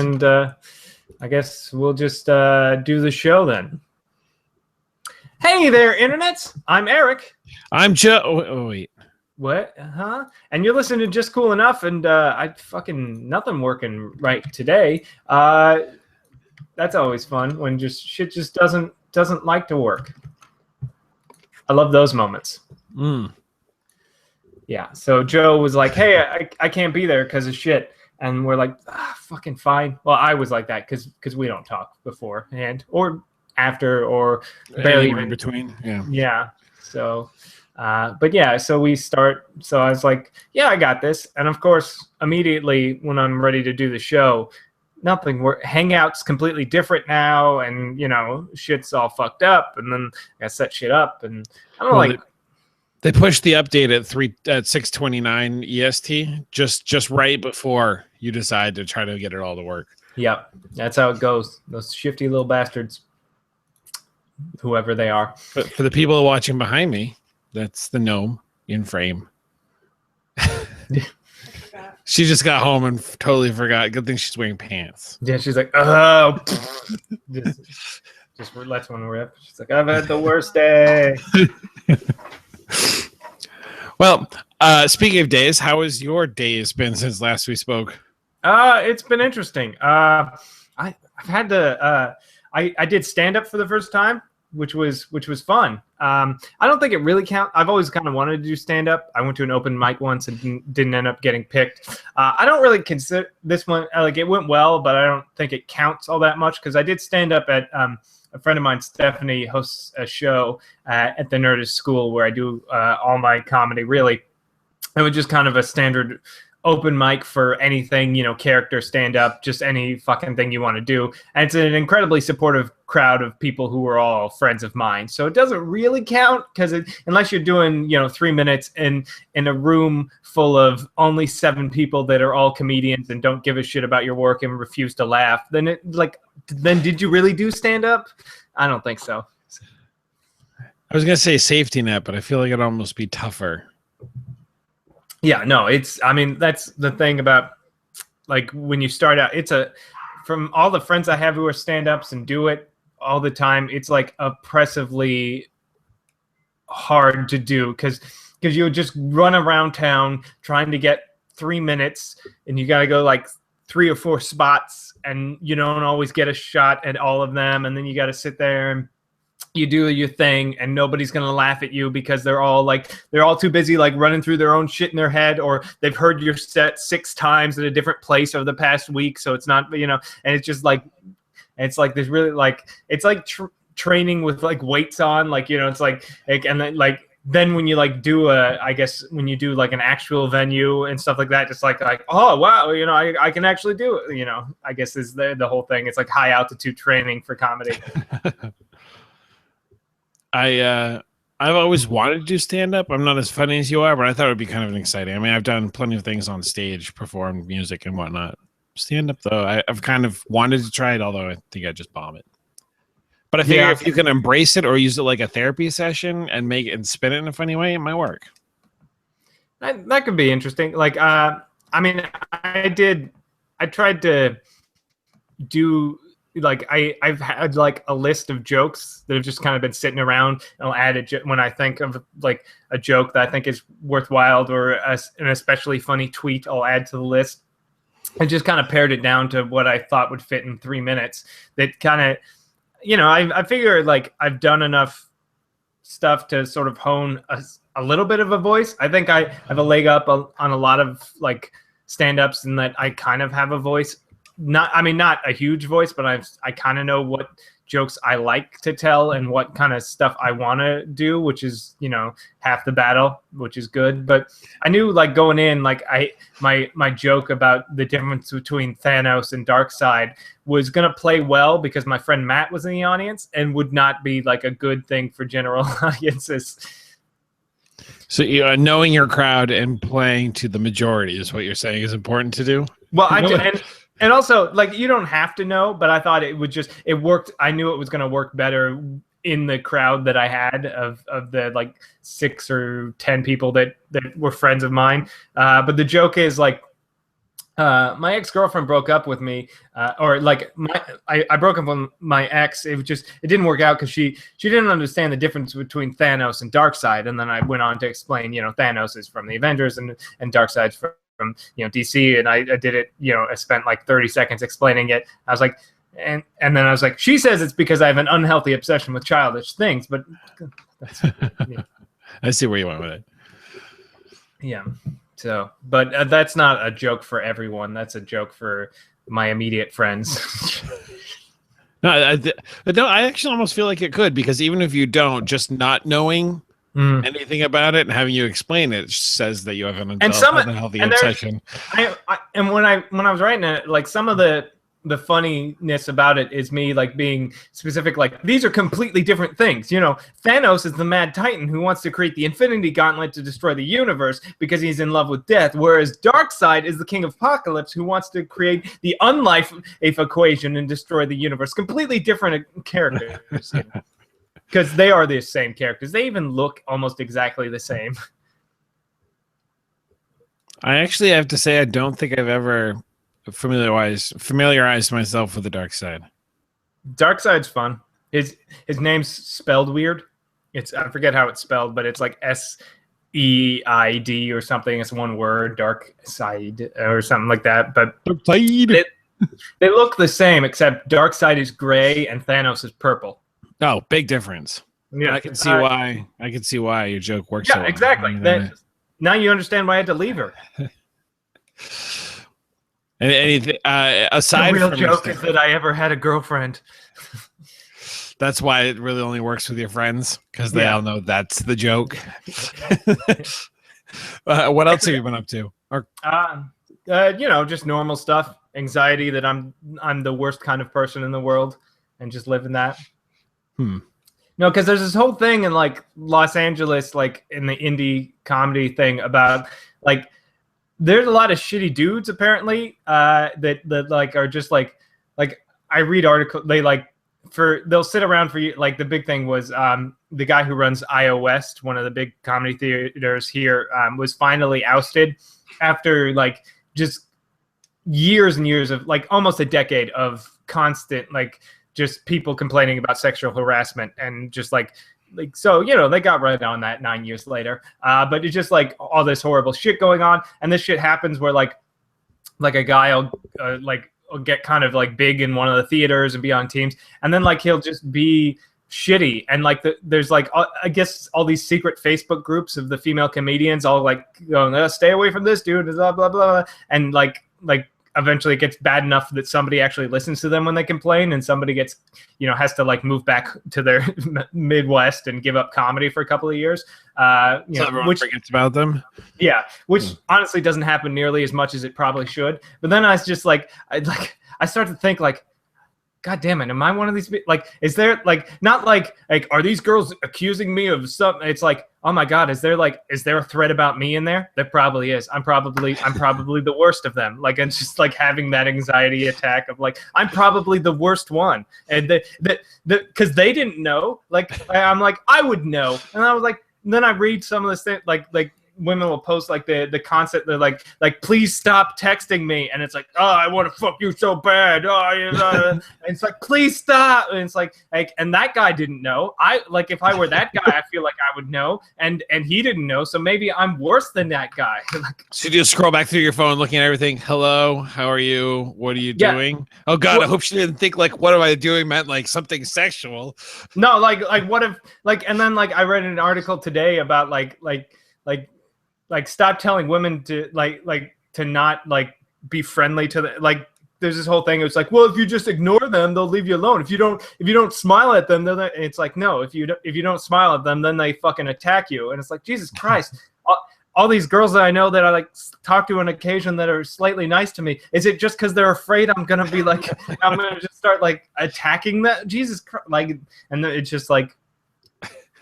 and I guess we'll just do the show then. Hey there, internets! I'm Eric. I'm Joe. Oh, wait. What? Huh? And you're listening to Just Cool Enough, and I fucking nothing working right today. That's always fun when just shit just doesn't like to work. I love those moments. Yeah. So Joe was like, "Hey, I can't be there because of shit," and we're like, "Fucking fine." Well, I was like that because we don't talk beforehand or after or barely Anywhere in between. Yeah. Yeah. So, but yeah, so we start. So I was like, "Yeah, I got this," and of course, immediately when I'm ready to do the show, nothing. Hangout's completely different now, and shit's all fucked up, and then I set shit up, and I don't know, They pushed the update at 6:29 EST just right before you decide to try to get it all to work. Yep, that's how it goes. Those shifty little bastards, whoever they are. But for the people watching behind me, that's the gnome in frame. She just got home and totally forgot. Good thing she's wearing pants. Yeah, she's like, oh, just lets one rip. She's like, I've had the worst day. Well, speaking of days, how has your days been since last we spoke? It's been interesting. I've had to. I did stand up for the first time, which was fun. I don't think it really counts. I've always kind of wanted to do stand up. I went to an open mic once and didn't end up getting picked. I don't really consider this one like it went well, but I don't think it counts all that much because I did stand up at a friend of mine, Stephanie, hosts a show at the Nerdist School where I do all my comedy. Really, it was just kind of a standard open mic for anything, character, stand up, just any fucking thing you want to do. And it's an incredibly supportive crowd of people who are all friends of mine. So it doesn't really count because unless you're doing, 3 minutes in a room full of only 7 people that are all comedians and don't give a shit about your work and refuse to laugh, then did you really do stand up? I don't think so. I was going to say safety net, but I feel like it'd almost be tougher. Yeah, no, that's the thing about like when you start out, from all the friends I have who are stand-ups and do it all the time, it's like oppressively hard to do because you just run around town trying to get 3 minutes and you got to go like 3 or 4 spots and you don't always get a shot at all of them. And then you got to sit there and you do your thing and nobody's going to laugh at you because they're all too busy like running through their own shit in their head, or they've heard your set 6 times at a different place over the past week. So it's not, and it's just like, it's like, there's really like, it's like training with like weights on, like, it's like, and then when you like do I guess when you do like an actual venue and stuff like that, just like, oh, wow, I can actually do it, I guess is the whole thing. It's like high altitude training for comedy. I've always wanted to do stand-up. I'm not as funny as you are, but I thought it would be kind of exciting. I mean, I've done plenty of things on stage, performed music and whatnot. Stand-up, though, I've kind of wanted to try it, although I think I'd just bomb it. But I figure if you can embrace it or use it like a therapy session and make it and spin it in a funny way, it might work. That could be interesting. Like, I tried to do... Like I've had like a list of jokes that have just kind of been sitting around. And I'll add it when I think of like a joke that I think is worthwhile or an especially funny tweet. I'll add to the list. I just kind of pared it down to what I thought would fit in 3 minutes. That kind of, I figure like I've done enough stuff to sort of hone a little bit of a voice. I think I have a leg up on a lot of like stand-ups in that I kind of have a voice. Not a huge voice, but I kind of know what jokes I like to tell and what kind of stuff I want to do, which is, half the battle, which is good. But I knew like going in, like my joke about the difference between Thanos and Darkseid was going to play well because my friend Matt was in the audience and would not be like a good thing for general audiences. So knowing your crowd and playing to the majority is what you're saying is important to do? Well, And also, like, you don't have to know, but I thought it worked. I knew it was going to work better in the crowd that I had of the like 6 or 10 people that were friends of mine. But the joke is like, my ex-girlfriend broke up with me, or like I broke up with my ex. It didn't work out because she didn't understand the difference between Thanos and Darkseid. And then I went on to explain, Thanos is from the Avengers and Darkseid's from DC. And I did it, I spent like 30 seconds explaining it. I was like, and then I was like, she says it's because I have an unhealthy obsession with childish things, but that's, I see where you went with it. Yeah. So, but that's not a joke for everyone. That's a joke for my immediate friends. No, I actually almost feel like it could, because even if you don't, just not knowing anything about it and having you explain it says that you have an unhealthy obsession. And when I was writing it, like some of the funniness about it is me like being specific, like these are completely different things. Thanos is the mad titan who wants to create the Infinity Gauntlet to destroy the universe because he's in love with death, whereas Darkseid is the king of apocalypse who wants to create the unlife equation and destroy the universe. Completely different characters. Because they are the same characters. They even look almost exactly the same. I actually have to say I don't think I've ever familiarized myself with the Darkseid. Darkseid's fun. His name's spelled weird. I forget how it's spelled, but it's like SEID or something. It's one word, Darkseid or something like that. But they look the same, except Darkseid is gray and Thanos is purple. Oh, big difference. Yeah, I can see why. I can see why your joke works. Yeah, so well. Exactly. Now you understand why I had to leave her. And anything aside the real from joke is that I ever had a girlfriend. That's why it really only works with your friends, because they all know that's the joke. What else have you been up to? Just normal stuff. Anxiety that I'm the worst kind of person in the world, and just living that. No, because there's this whole thing in like Los Angeles, like in the indie comedy thing about like. There's a lot of shitty dudes apparently that like are just like I read articles. They'll sit around for you. Like the big thing was the guy who runs IO West, one of the big comedy theaters here, was finally ousted after like just years and years of like almost a decade of constant like just people complaining about sexual harassment and just like so they got right on that 9 years later, but it's just like all this horrible shit going on, and this shit happens where like a guy will get kind of like big in one of the theaters and be on teams, and then like he'll just be shitty, and like there's like I guess all these secret Facebook groups of the female comedians all like going, stay away from this dude, blah blah blah, and like eventually it gets bad enough that somebody actually listens to them when they complain, and somebody gets, has to like move back to their Midwest and give up comedy for a couple of years. So everyone forgets about them. Yeah, which honestly doesn't happen nearly as much as it probably should. But then I was just like, I start to think like, God damn it, am I one of these? Like, is there like not like are these girls accusing me of something? It's like, oh my God, is there a thread about me in there? There probably is. I'm probably the worst of them. Like, it's just like having that anxiety attack of like, I'm probably the worst one, and because they didn't know. Like, I'm like, I would know, and I was like, and then I read some of this thing like. Women will post like the concept, they're like please stop texting me, and it's like, oh, I want to fuck you so bad, and it's like, please stop, and it's like and that guy didn't know. I like, if I were that guy, I feel like I would know, and he didn't know, so maybe I'm worse than that guy. So you just scroll back through your phone looking at everything. Hello, how are you? What are you doing? Oh God, I hope she didn't think like what am I doing meant like something sexual. No, like what if like, and then like I read an article today about like stop telling women to like to not like be friendly to the like. There's this whole thing. It's like, well, if you just ignore them, they'll leave you alone. If you don't smile at them, then it's like, no. If you don't smile at them, then they fucking attack you. And it's like, Jesus Christ. All these girls that I know that I like talk to on occasion that are slightly nice to me. Is it just because they're afraid I'm gonna be like I'm gonna just start like attacking that? Jesus Christ. Like, and it's just like.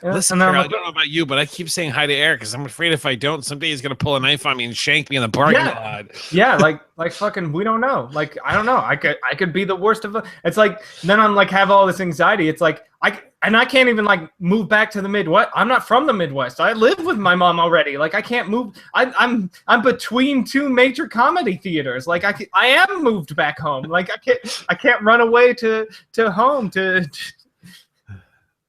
Listen, and then I'm Carol, I like, don't know about you, but I keep saying hi to Eric because I'm afraid if I don't, someday he's gonna pull a knife on me and shank me in the parking lot. Yeah, like fucking, we don't know. Like, I don't know. I could be the worst of. It's like, then I'm like, have all this anxiety. It's like I can't even like move back to the Midwest. I'm not from the Midwest. I live with my mom already. Like, I can't move. I'm between two major comedy theaters. Like, I am moved back home. Like, I can't run away to home to.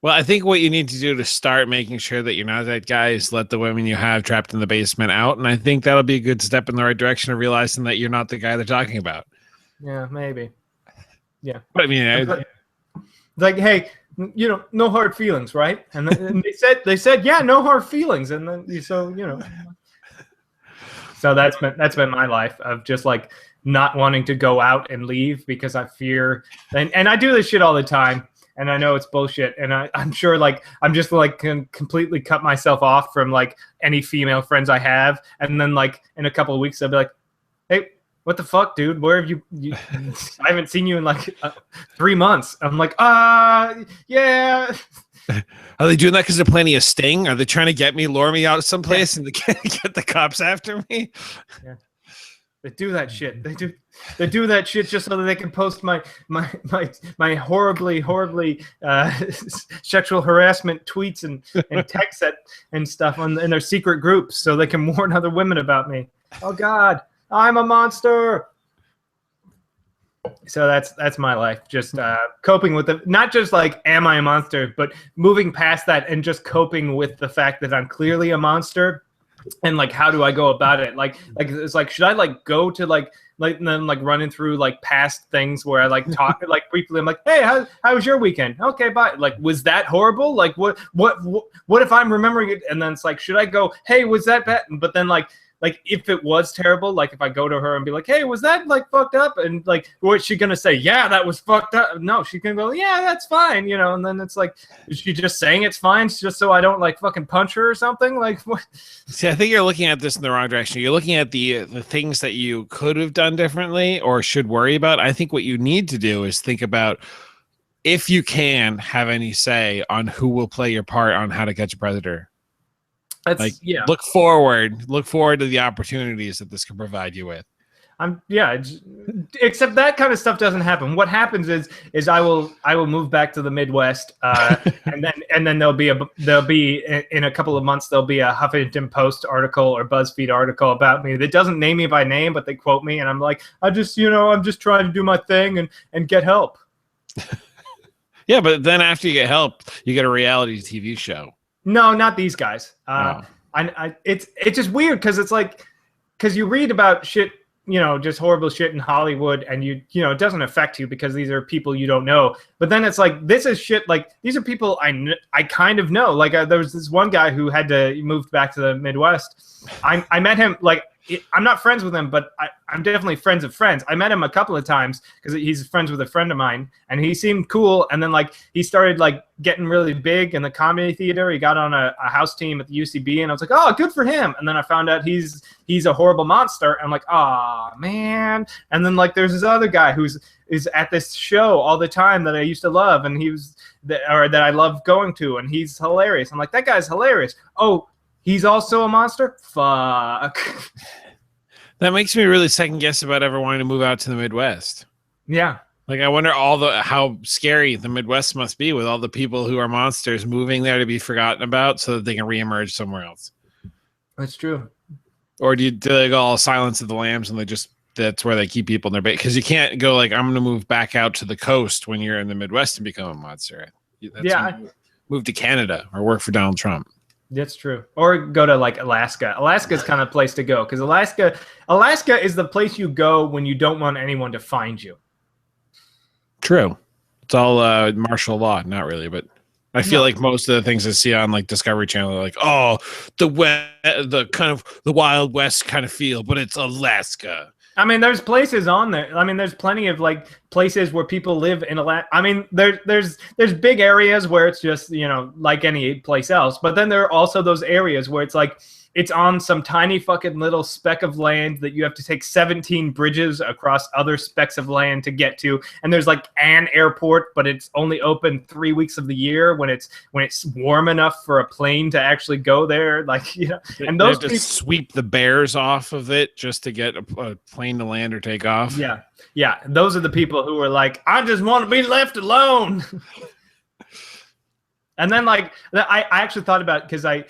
Well, I think what you need to do to start making sure that you're not that guy is let the women you have trapped in the basement out. And I think that'll be a good step in the right direction of realizing that you're not the guy they're talking about. Yeah, maybe. Yeah. But I mean, like, hey, no hard feelings, right? And then they said, yeah, no hard feelings. And then, so that's been my life of just like not wanting to go out and leave because I fear, and I do this shit all the time. And I know it's bullshit, and I'm sure, like, I'm just like can completely cut myself off from like any female friends I have, and then like in a couple of weeks I'll be like, "Hey, what the fuck, dude? Where have you I haven't seen you in like 3 months." I'm like, yeah. Are they doing that because they're planning a sting? Are they trying to lure me out someplace and get the cops after me? Yeah. They do that shit. They do that shit just so that they can post my horribly sexual harassment tweets and texts and stuff in their secret groups so they can warn other women about me. Oh God, I'm a monster. So that's my life. Just coping with it. Not just like, am I a monster, but moving past that and just coping with the fact that I'm clearly a monster. And like, how do I go about it? Like it's like, should I like go to like and then like running through like past things where I like talk like briefly? I'm like, hey, how was your weekend? Okay, bye. Like, was that horrible? Like, what if I'm remembering it? And then it's like, should I go, hey, was that bad? But then like if it was terrible, like if I go to her and be like, hey, was that like fucked up? And like, what's she gonna say? Yeah, that was fucked up. No, she can go, yeah, that's fine, And then it's like, is she just saying it's fine just so I don't like fucking punch her or something? Like, what? See, I think you're looking at this in the wrong direction. You're looking at the things that you could have done differently or should worry about. I think what you need to do is think about if you can have any say on who will play your part on How to Catch a Predator. Look forward to the opportunities that this can provide you with. Except that kind of stuff doesn't happen. What happens is I will move back to the Midwest, and then there'll be in a couple of months there'll be a Huffington Post article or BuzzFeed article about me that doesn't name me by name, but they quote me, and I'm like, I'm just trying to do my thing and get help. Yeah, but then after you get help, you get a reality TV show. No, not these guys. It's just weird because it's like, because you read about shit, just horrible shit in Hollywood, and it doesn't affect you because these are people you don't know. But then it's like, this is shit. Like, these are people I kind of know. Like, there was this one guy who had to move back to the Midwest. I met him like. I'm not friends with him, but I'm definitely friends of friends. I met him a couple of times because he's friends with a friend of mine, and he seemed cool. And then like he started like getting really big in the comedy theater. He got on a house team at the UCB, and I was like, oh, good for him. And then I found out he's a horrible monster. I'm like, oh man. And then like there's this other guy is at this show all the time that I used to love, and that I love going to, and he's hilarious. I'm like, that guy's hilarious. Oh, he's also a monster? Fuck. That makes me really second guess about ever wanting to move out to the Midwest. Yeah. Like, I wonder how scary the Midwest must be with all the people who are monsters moving there to be forgotten about so that they can reemerge somewhere else. That's true. Or do they go all Silence of the Lambs and that's where they keep people in their base? Because you can't go like, I'm going to move back out to the coast when you're in the Midwest and become a monster. Move to Canada or work for Donald Trump. That's true. Or go to like Alaska. Alaska's kind of place to go because Alaska is the place you go when you don't want anyone to find you. True. It's all martial law, not really, but I feel like most of the things I see on like Discovery Channel are like, oh, the kind of the Wild West kind of feel, but it's Alaska. I mean, there's places on there. I mean, there's plenty of like places where people live in Alaska. I mean, there's big areas where it's just, like any place else. But then there are also those areas where it's like it's on some tiny fucking little speck of land that you have to take 17 bridges across other specks of land to get to. And there's like an airport, but it's only open 3 weeks of the year when it's warm enough for a plane to actually go there. Like, you know, and those people sweep the bears off of it just to get a plane to land or take off. Yeah. Yeah. Those are the people who are like, I just want to be left alone. And then, like, I actually thought about, because I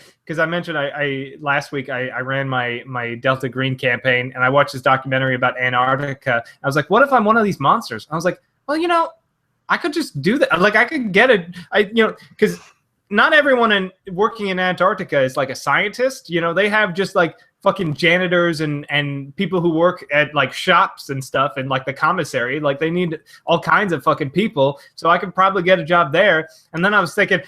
mentioned I last week I ran my Delta Green campaign, and I watched this documentary about Antarctica. I was like, what if I'm one of these monsters? I was like, well, you know, I could just do that. Like, I could get it. Because not everyone working in Antarctica is like a scientist. You know, they have just like fucking janitors and people who work at like shops and stuff and like the commissary. Like, they need all kinds of fucking people. So I could probably get a job there. And then I was thinking,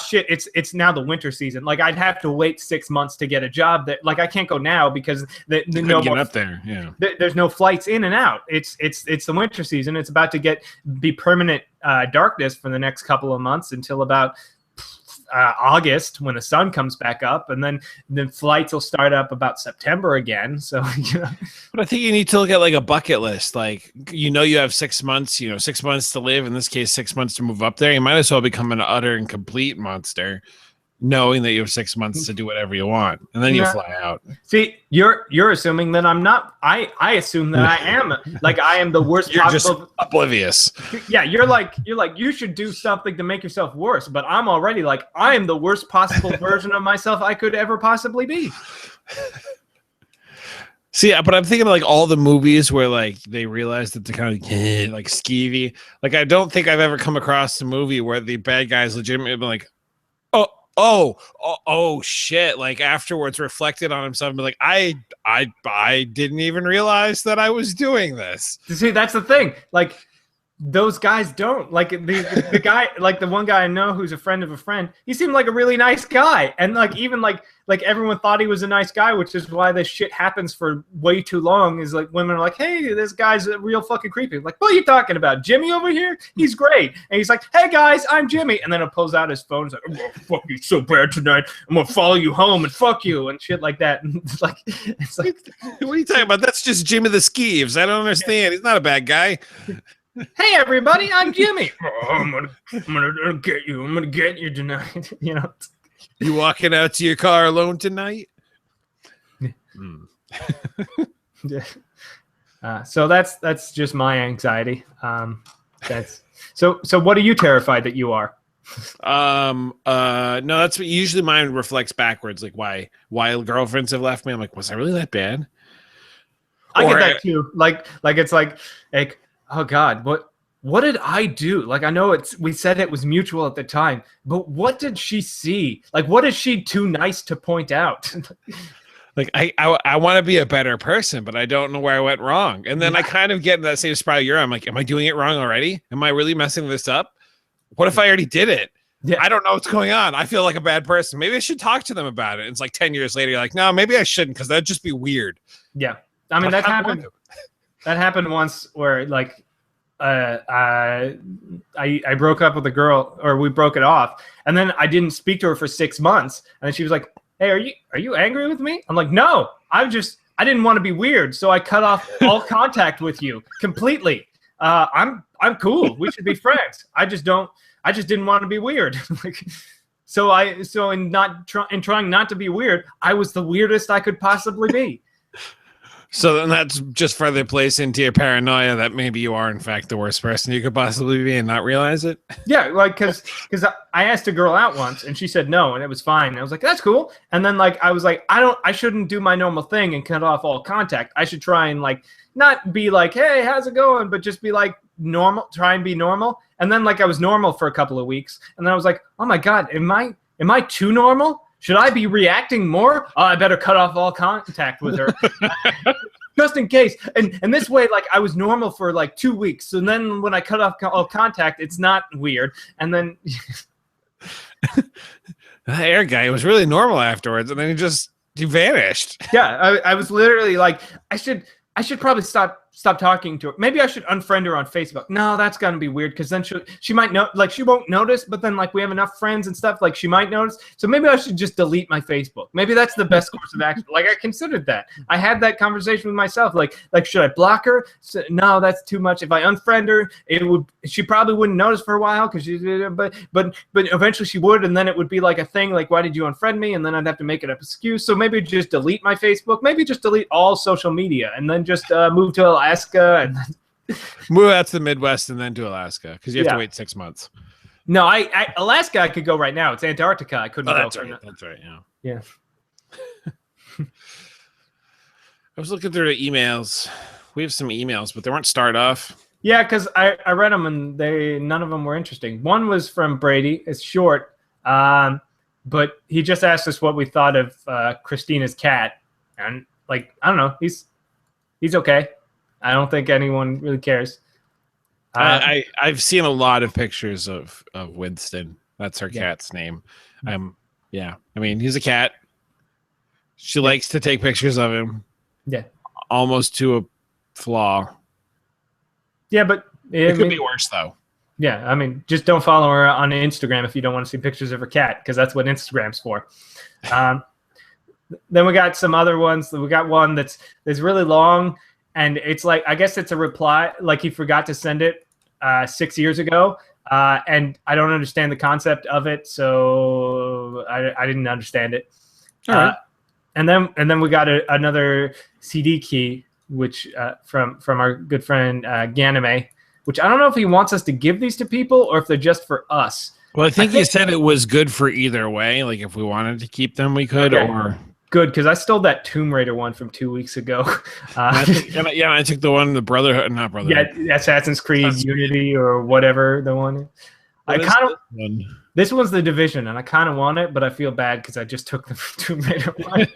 shit, it's now the winter season. Like, I'd have to wait 6 months to get a job that, like, I can't go now because no get up there. Yeah. There's no flights in and out. It's the winter season. It's about to be permanent darkness for the next couple of months until about August, when the sun comes back up, and then the flights will start up about September again. So, you know. But I think you need to look at like a bucket list. Like, you know, you have 6 months, 6 months to live. In this case, 6 months to move up there. You might as well become an utter and complete monster, knowing that you have 6 months to do whatever you want, and then you fly out. See, you're assuming that I'm not. I assume that I am. Like, I am the worst you're possible. Just oblivious. Yeah, you're like you should do something to make yourself worse. But I'm already like, I am the worst possible version of myself I could ever possibly be. See, but I'm thinking of like all the movies where like they realize that they're kind of like skeevy. Like, I don't think I've ever come across a movie where the bad guys legitimately been like, oh shit, like afterwards reflected on himself and be like, I didn't even realize that I was doing this. See, that's the thing. Like, those guys don't. Like, the guy, like the one guy I know who's a friend of a friend, he seemed like a really nice guy. And like, even like everyone thought he was a nice guy, which is why this shit happens for way too long. Is like, women are like, hey, this guy's a real fucking creepy. Like, what are you talking about? Jimmy over here? He's great. And he's like, hey guys, I'm Jimmy. And then he'll pulls out his phone. He's like, I'm gonna fuck you so bad tonight. I'm gonna follow you home and fuck you and shit like that. And it's like what are you talking about? That's just Jimmy the Skeeves. I don't understand. He's not a bad guy. Hey everybody, I'm Jimmy. I'm gonna get you. I'm gonna get you tonight. You know. You walking out to your car alone tonight? So that's just my anxiety. That's so. What are you terrified that you are? No, that's what usually mine reflects backwards. Like, why girlfriends have left me? I'm like, was I really that bad? I get that too. Like it's like, oh God, what did I do? Like, I know we said it was mutual at the time, but what did she see? Like, what is she too nice to point out? Like, I want to be a better person, but I don't know where I went wrong. And then I kind of get in that same spiral you're. I'm like, am I doing it wrong already? Am I really messing this up? What if I already did it? Yeah. I don't know what's going on. I feel like a bad person. Maybe I should talk to them about it. And it's like 10 years later, you're like, no, maybe I shouldn't, because that'd just be weird. Yeah. I mean, that happened. That happened once where like I broke up with a girl, or we broke it off, and then I didn't speak to her for 6 months, and then she was like, hey, are you angry with me? I'm like, no, I didn't want to be weird, so I cut off all contact with you completely. I'm cool. We should be friends. I just didn't want to be weird. Like, so in trying not to be weird, I was the weirdest I could possibly be. So then that's just further plays into your paranoia that maybe you are in fact the worst person you could possibly be and not realize it. Yeah, like because I asked a girl out once and she said no and it was fine. And I was like, that's cool. And then like I was like, I shouldn't do my normal thing and cut off all contact. I should try and like not be like, hey, how's it going? But just be like normal, try and be normal. And then like I was normal for a couple of weeks, and then I was like, oh my God, am I too normal? Should I be reacting more? Oh, I better cut off all contact with her. Just in case. And this way, like, I was normal for, like, 2 weeks. So then when I cut off all contact, it's not weird. And then... The hair guy was really normal afterwards, and then he vanished. Yeah, I was literally like, I should probably stop stop talking to her. Maybe I should unfriend her on Facebook. No, that's gonna be weird because then she might know, like she won't notice, but then like we have enough friends and stuff, like she might notice. So maybe I should just delete my Facebook. Maybe that's the best course of action. Like I considered that. I had that conversation with myself. Like should I block her? So, no, that's too much. If I unfriend her, she probably wouldn't notice for a while because but eventually she would, and then it would be like a thing. Like why did you unfriend me? And then I'd have to make it an excuse. So maybe just delete my Facebook. Maybe just delete all social media, and then just move to Alaska and move out to the Midwest and then to Alaska because you have to wait 6 months. No, Alaska I could go right now. It's Antarctica. I couldn't go. That's right. That's right. Yeah. I was looking through the emails. We have some emails, but they weren't start off. Yeah, because I read them and none of them were interesting. One was from Brady. It's short, but he just asked us what we thought of Christina's cat, and like I don't know, he's okay. I don't think anyone really cares. I've seen a lot of pictures of Winston. That's her cat's name. Yeah. I mean, he's a cat. She likes to take pictures of him. Yeah. Almost to a flaw. Yeah, but it could be worse though. Yeah, I mean, just don't follow her on Instagram if you don't want to see pictures of her cat, because that's what Instagram's for. Then we got some other ones. We got one that's really long, and it's like, I guess it's a reply, like he forgot to send it 6 years ago, and I don't understand the concept of it, so I didn't understand it. All right. And then we got another CD key, which from our good friend Ganime, which I don't know if he wants us to give these to people or if they're just for us. Well, I think he said it was good for either way. Like if we wanted to keep them, we could. Okay. Or good, because I stole that Tomb Raider one from 2 weeks ago. I took the one, the Brotherhood, not Brotherhood. Yeah, Assassin's Creed Unity or whatever the one. This one's the Division, and I kind of want it, but I feel bad because I just took the Tomb Raider one.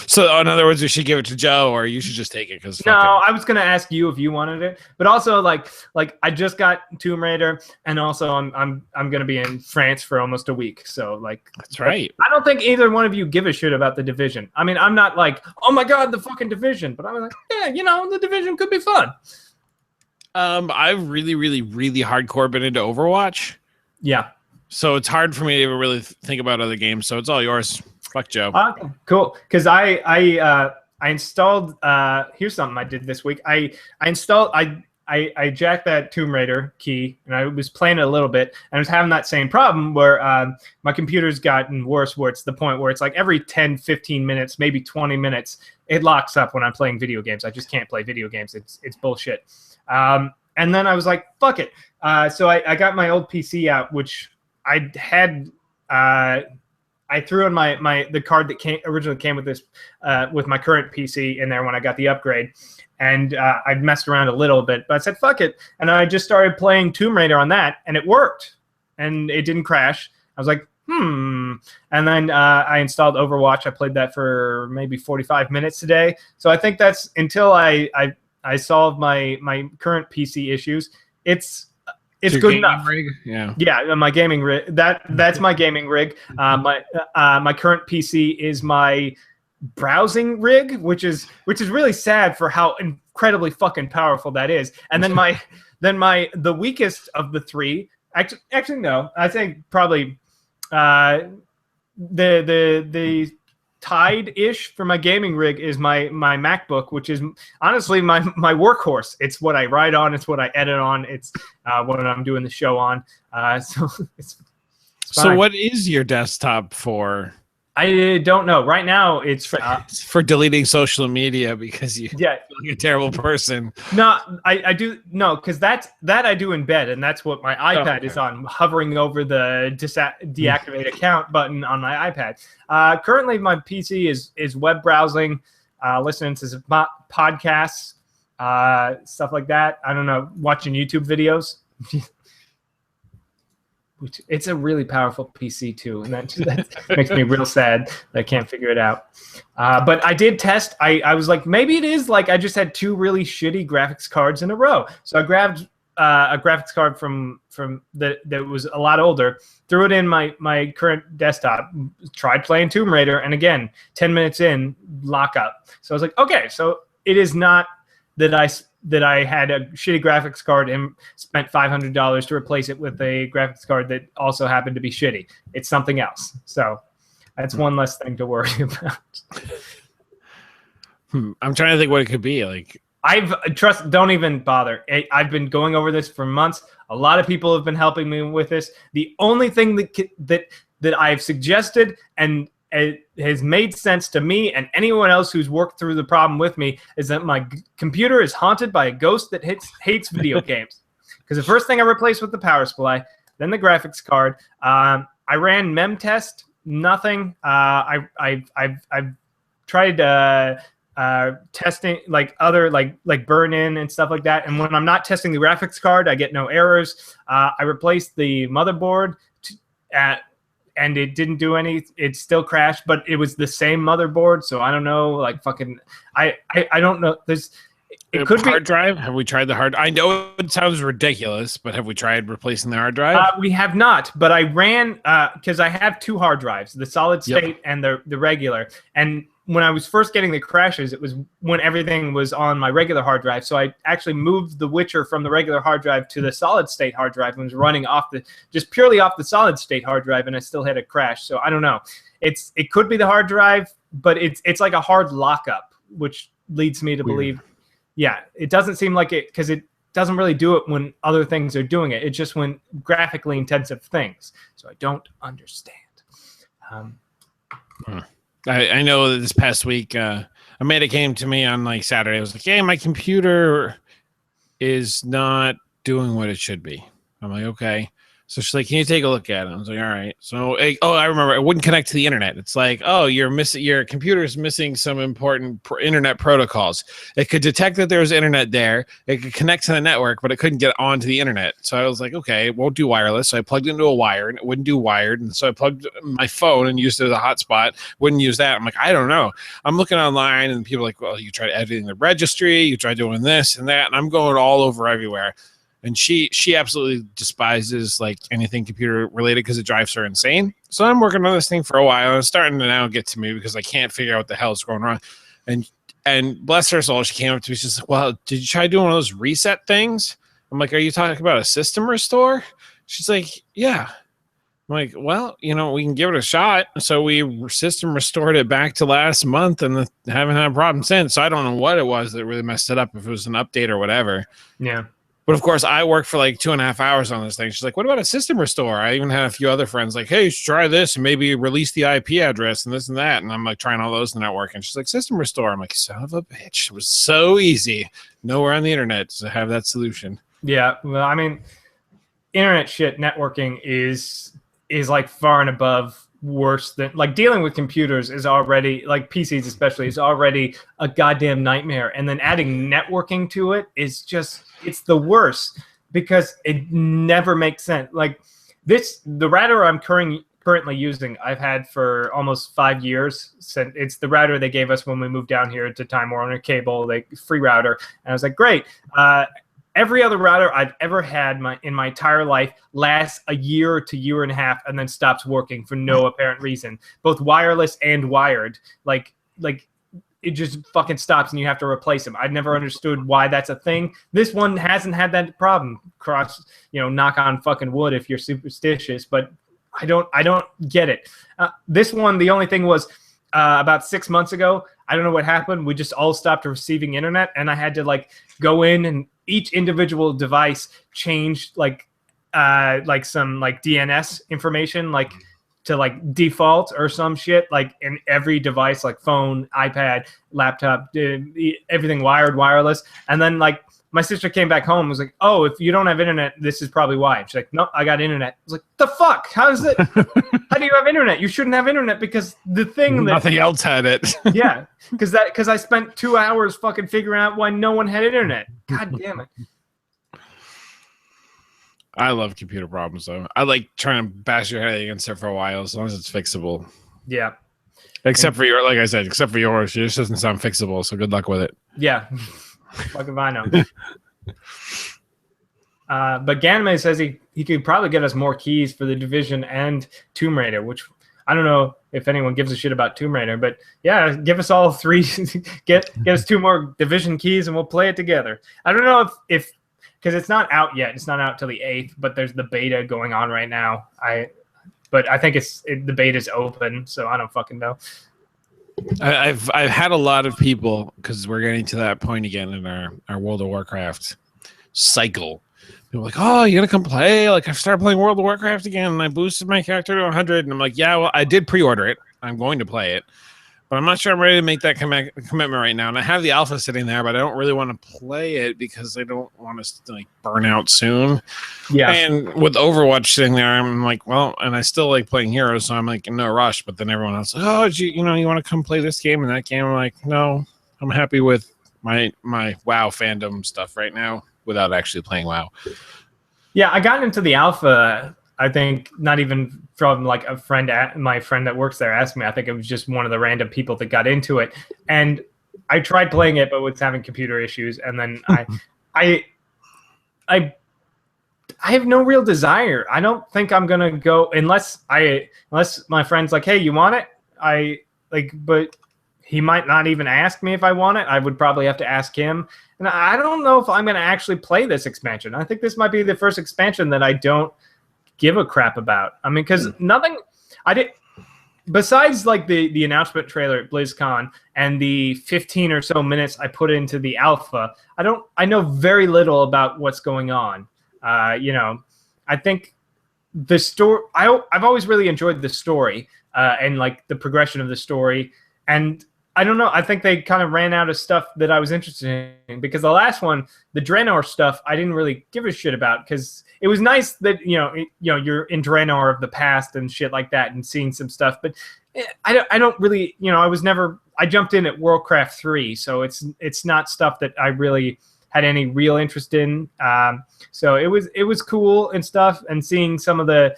So, in other words, we should give it to Joe, or you should just take it. No, I was gonna ask you if you wanted it, but also like I just got Tomb Raider, and also I'm gonna be in France for almost a week, so like that's right. I don't think either one of you give a shit about the Division. I mean, I'm not like, oh my god, the fucking Division, but I'm like, yeah, the Division could be fun. I've really, really, really hardcore been into Overwatch. Yeah. So it's hard for me to really think about other games. So it's all yours. Fuck Joe. Okay, cool. Because I installed. Here's something I did this week. I jacked that Tomb Raider key, and I was playing it a little bit, and I was having that same problem where my computer's gotten worse, where it's the point where it's like every 10, 15 minutes, maybe 20 minutes, it locks up when I'm playing video games. I just can't play video games. It's bullshit. And then I was like, fuck it. So I got my old PC out, which I had. I threw in the card that originally came with this with my current PC in there when I got the upgrade, and I messed around a little bit, but I said fuck it, and I just started playing Tomb Raider on that, and it worked, and it didn't crash. I was like, and then I installed Overwatch. I played that for maybe 45 minutes today. So I think that's until I solve my current PC issues. It's good enough. Rig? Yeah, my gaming rig. That's my gaming rig. My current PC is my browsing rig, which is really sad for how incredibly fucking powerful that is. And then the weakest of the three. Actually no, I think probably the tied-ish for my gaming rig is my MacBook, which is honestly my workhorse. It's what I write on. It's what I edit on. It's what I'm doing the show on. So it's fine. So what is your desktop for? I don't know. Right now, it's for deleting social media because you feel like a terrible person. No, I do because that I do in bed, and that's what my iPad is on, hovering over the deactivate account button on my iPad. Currently, my PC is web browsing, listening to some podcasts, stuff like that. I don't know, watching YouTube videos. It's a really powerful PC too, and that makes me real sad that I can't figure it out. But I did test. I was like, maybe it is like I just had two really shitty graphics cards in a row. So I grabbed a graphics card from that was a lot older, threw it in my current desktop, tried playing Tomb Raider, and again, 10 minutes in, lock up. So I was like, okay, so it is not that I had a shitty graphics card and spent $500 to replace it with a graphics card that also happened to be shitty. It's something else. So that's one less thing to worry about. I'm trying to think what it could be. Like, don't even bother. I've been going over this for months. A lot of people have been helping me with this. The only thing that I've suggested and it has made sense to me and anyone else who's worked through the problem with me is that my computer is haunted by a ghost that hates video games. Because the first thing I replaced with the power supply, then the graphics card. I ran memtest, nothing. I've tried testing like other like burn-in and stuff like that. And when I'm not testing the graphics card, I get no errors. I replaced the motherboard and it didn't do any. It still crashed, but it was the same motherboard. So I don't know. Like fucking, I don't know. It could be hard drive. Have we tried the hard? I know it sounds ridiculous, but have we tried replacing the hard drive? We have not. But I ran because I have two hard drives, the solid state and the regular. And when I was first getting the crashes, it was when everything was on my regular hard drive. So I actually moved The Witcher from the regular hard drive to the solid state hard drive and was running just purely off the solid state hard drive, and I still had a crash. So I don't know. It could be the hard drive, but it's like a hard lockup, which leads me to believe, yeah, it doesn't seem like it because it doesn't really do it when other things are doing it. It's just when graphically intensive things. So I don't understand. I know that this past week, Amanda came to me on like Saturday. I was like, "Hey, my computer is not doing what it should be." I'm like, "Okay." So she's like, "Can you take a look at it?" I was like, "All right." So, I remember it wouldn't connect to the internet. It's like, "Oh, your computer's missing some important internet protocols." It could detect that there was internet there. It could connect to the network, but it couldn't get onto the internet. So I was like, "Okay, it won't do wireless." So I plugged into a wire, and it wouldn't do wired. And so I plugged my phone and used it as a hotspot. Wouldn't use that. I'm like, I don't know. I'm looking online, and people are like, "Well, you tried editing the registry, you tried doing this and that," and I'm going all over everywhere. And she absolutely despises like anything computer related because it drives her insane. So I'm working on this thing for a while, and it's starting to now get to me because I can't figure out what the hell is going wrong. And bless her soul, she came up to me. She's like, "Well, did you try doing one of those reset things?" I'm like, "Are you talking about a system restore?" She's like, "Yeah." I'm like, "Well, we can give it a shot." So we system restored it back to last month, and haven't had a problem since. So I don't know what it was that really messed it up, if it was an update or whatever. Yeah. But of course, I worked for like 2.5 hours on this thing. She's like, "What about a system restore?" I even had a few other friends like, "Hey, you should try this and maybe release the IP address and this and that." And I'm like trying all those and not working. She's like, "System restore." I'm like, son of a bitch. It was so easy. Nowhere on the internet to have that solution. Yeah. Well, I mean, internet shit networking is like far and above worse than like dealing with computers is already like PCs especially is already a goddamn nightmare. And then adding networking to it is just it's the worst because it never makes sense. Like the router I'm currently using, I've had for almost 5 years. Since it's the router they gave us when we moved down here to Time Warner Cable, like free router. And I was like, great. Every other router I've ever had in my entire life lasts a year to year and a half and then stops working for no apparent reason. Both wireless and wired. Like it just fucking stops and you have to replace them. I've never understood why that's a thing. This one hasn't had that problem. Knock on fucking wood if you're superstitious, but I don't get it. This one, the only thing was about 6 months ago, I don't know what happened. We just all stopped receiving internet and I had to like go in and each individual device changed like some like DNS information like to like default or some shit like in every device like phone, iPad, laptop, everything wired, wireless. And then like my sister came back home and was like, "Oh, if you don't have internet, this is probably why." And she's like, "No, I got internet." I was like, "The fuck? How is it? How do you have internet? You shouldn't have internet because the thing nothing else had it." Yeah, because I spent 2 hours fucking figuring out why no one had internet. God damn it. I love computer problems though. I like trying to bash your head against it for a while as long as it's fixable. Yeah. Except for yours, yours doesn't sound fixable. So good luck with it. Yeah. Fuck if I know. But Ganame says he could probably get us more keys for the Division and Tomb Raider, which I don't know if anyone gives a shit about Tomb Raider, but yeah, give us all 3, get us 2 more Division keys, and we'll play it together. I don't know if because it's not out yet. It's not out till the 8th, but there's the beta going on right now. But I think the beta's open, so I don't fucking know. I've had a lot of people, because we're getting to that point again in our World of Warcraft cycle. They're like, oh, you gonna come play? Like, I've started playing World of Warcraft again, and I boosted my character to 100. And I'm like, yeah, well, I did pre-order it. I'm going to play it, but I'm not sure I'm ready to make that commitment right now. And I have the alpha sitting there, but I don't really want to play it because I don't want to like burn out soon. Yeah. And with Overwatch sitting there, I'm like, well, and I still like playing Heroes, so I'm like in no rush. But then everyone else, like, oh, you want to come play this game and that game? I'm like, no, I'm happy with my WoW fandom stuff right now without actually playing WoW. Yeah, I got into the alpha, I think, not even from like a friend, my friend that works there asked me. I think it was just one of the random people that got into it. And I tried playing it, but was having computer issues. And then I have no real desire. I don't think I'm going to go unless my friend's like, hey, you want it? But he might not even ask me if I want it. I would probably have to ask him. And I don't know if I'm going to actually play this expansion. I think this might be the first expansion that I don't give a crap about. I mean, because nothing I did besides like the announcement trailer at BlizzCon and the 15 or so minutes I put into the alpha. I know very little about what's going on. I think the story. I've always really enjoyed the story and like the progression of the story. And I don't know. I think they kind of ran out of stuff that I was interested in because the last one, the Draenor stuff, I didn't really give a shit about because it was nice that you're in Draenor of the past and shit like that and seeing some stuff. But I don't really I jumped in at Warcraft 3, so it's not stuff that I really had any real interest in. So it was cool and stuff, and seeing some of the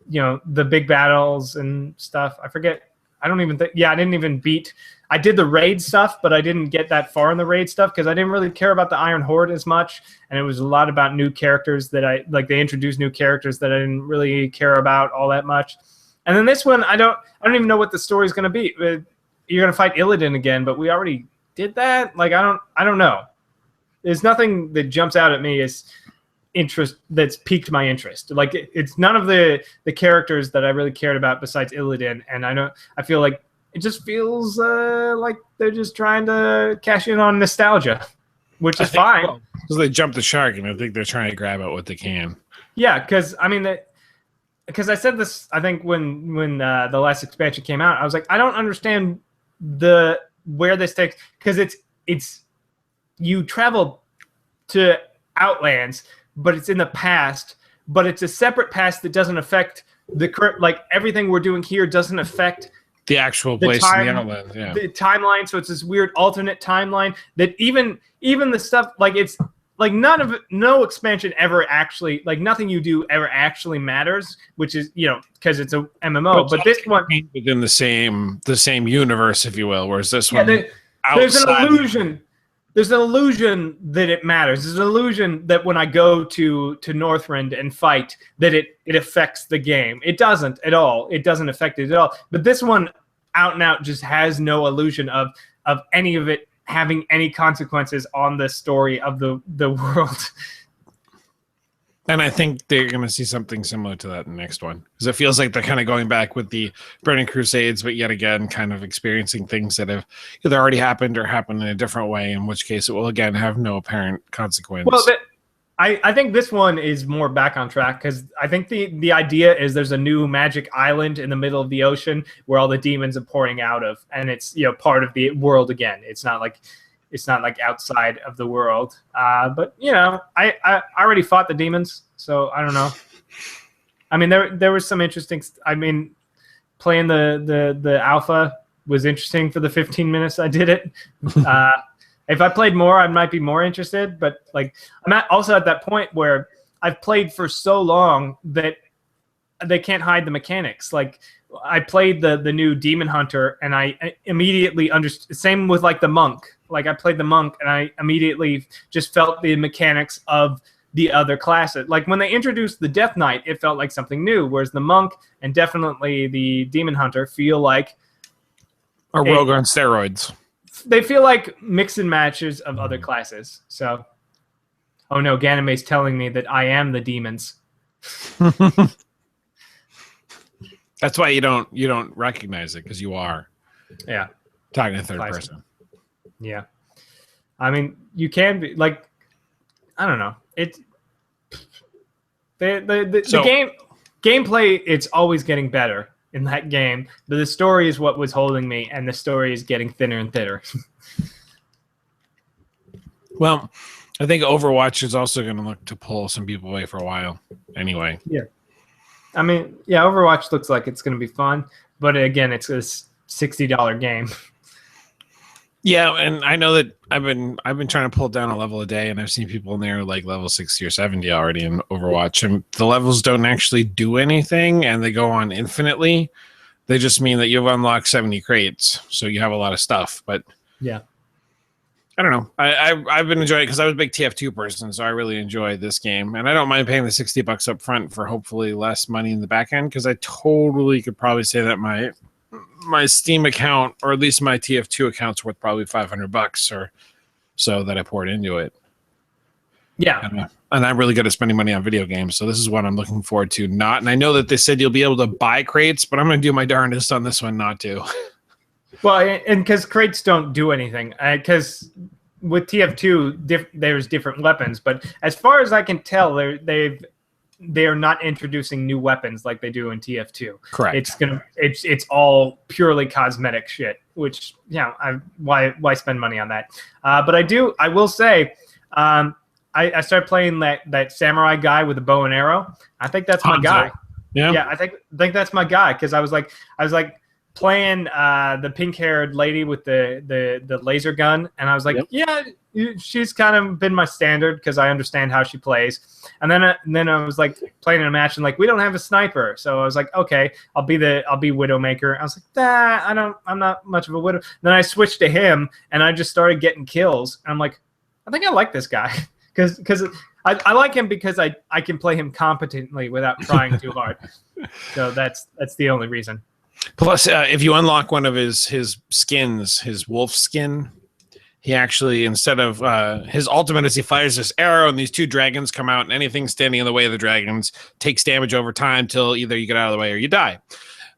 the big battles and stuff. I forget. I don't even think. Yeah, I didn't even beat. I did the raid stuff, but I didn't get that far in the raid stuff because I didn't really care about the Iron Horde as much, and it was a lot about new characters that they introduced new characters that I didn't really care about all that much. And then this one, I don't even know what the story's going to be. You're going to fight Illidan again, but we already did that. Like I don't know. There's nothing that jumps out at me as interest that's piqued my interest. Like it's none of the characters that I really cared about besides Illidan, and I feel like it just feels like they're just trying to cash in on nostalgia, which is fine. Because they jumped the shark, and I think they're trying to grab at what they can. Yeah, because I said this, I think when the last expansion came out, I was like, I don't understand where this takes, because it's you travel to Outlands, but it's in the past, but it's a separate past that doesn't affect the current, like everything we're doing here doesn't affect the actual place in the Outlands, yeah. The timeline, so it's this weird alternate timeline that even the stuff, like it's like no expansion ever actually, like nothing you do ever actually matters, which is, because it's a MMO, but this one within the same universe, if you will, whereas this one there's an illusion. There's an illusion that it matters. There's an illusion that when I go to Northrend and fight, that it affects the game. It doesn't at all. It doesn't affect it at all. But this one, out and out, just has no illusion of any of it having any consequences on the story of the world. And I think they're going to see something similar to that in the next one. Because it feels like they're kind of going back with the Burning Crusades, but yet again, kind of experiencing things that have either already happened or happened in a different way, in which case it will, again, have no apparent consequence. Well, I think this one is more back on track, because I think the idea is there's a new magic island in the middle of the ocean where all the demons are pouring out of, and it's part of the world again. It's not like outside of the world. But I already fought the demons, so I don't know. I mean, there was some interesting. I mean, playing the alpha was interesting for the 15 minutes I did it. If I played more, I might be more interested. But like, I'm also at that point where I've played for so long that they can't hide the mechanics. Like, I played the new Demon Hunter, and I immediately understood. Same with like the monk. Like, I played the monk, and I immediately just felt the mechanics of the other classes. Like when they introduced the Death Knight, it felt like something new, whereas the Monk and definitely the Demon Hunter feel like a rogue on steroids. They feel like mix and matches of other classes. So, oh no, Ganymede's telling me that I am the demons. That's why you don't recognize it, because you are. Yeah. Talking to third person. Yeah. I mean, you can be like, I don't know. The gameplay, it's always getting better in that game, but the story is what was holding me, and the story is getting thinner and thinner. Well, I think Overwatch is also going to look to pull some people away for a while anyway. Yeah. I mean, yeah, Overwatch looks like it's going to be fun, but again, it's a $60 game. Yeah, and I know that I've been trying to pull down a level a day, and I've seen people in there like level 60 or 70 already in Overwatch, and the levels don't actually do anything, and they go on infinitely. They just mean that you've unlocked 70 crates, so you have a lot of stuff. But yeah, I don't know. I've been enjoying it because I was a big TF2 person, so I really enjoy this game, and I don't mind paying the $60 up front for hopefully less money in the back end, because I totally could probably say that my Steam account, or at least my TF2 account's worth probably $500 or so that I poured into it. Yeah. And I'm really good at spending money on video games, so this is what I'm looking forward to. And I know that they said you'll be able to buy crates, but I'm going to do my darndest on this one not to. Well, and because crates don't do anything, because with TF2, there's different weapons, but as far as I can tell, they are not introducing new weapons like they do in TF2. Correct. It's all purely cosmetic shit, which why spend money on that? But I will say, I started playing that samurai guy with a bow and arrow. I think that's my guy. Yeah. I think that's my guy, because I was like playing the pink-haired lady with the laser gun, and I was like, yeah, she's kind of been my standard because I understand how she plays. And then I was like playing in a match, and like, we don't have a sniper, so I was like, okay, I'll be Widowmaker. I was like, I'm not much of a Widow. Then I switched to him, and I just started getting kills. And I'm like, I think I like this guy because I like him because I can play him competently without trying too hard. So that's the only reason. Plus, if you unlock one of his skins, his wolf skin, he actually, instead of his ultimate, is he fires this arrow, and these two dragons come out, and anything standing in the way of the dragons takes damage over time till either you get out of the way or you die.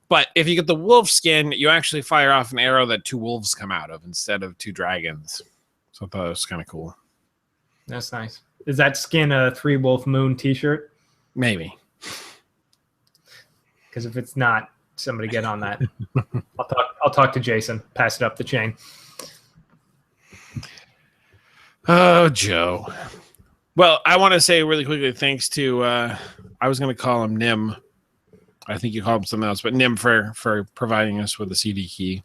But if you get the wolf skin, you actually fire off an arrow that two wolves come out of instead of two dragons. So I thought it was kind of cool. That's nice. Is that skin a 3 Wolf Moon t-shirt? Maybe. Because if it's not, somebody get on that. I'll talk to Jason. Pass it up the chain. Oh, Joe. Well, I want to say really quickly thanks to I was going to call him Nim. I think you called him something else, but Nim for providing us with a CD key.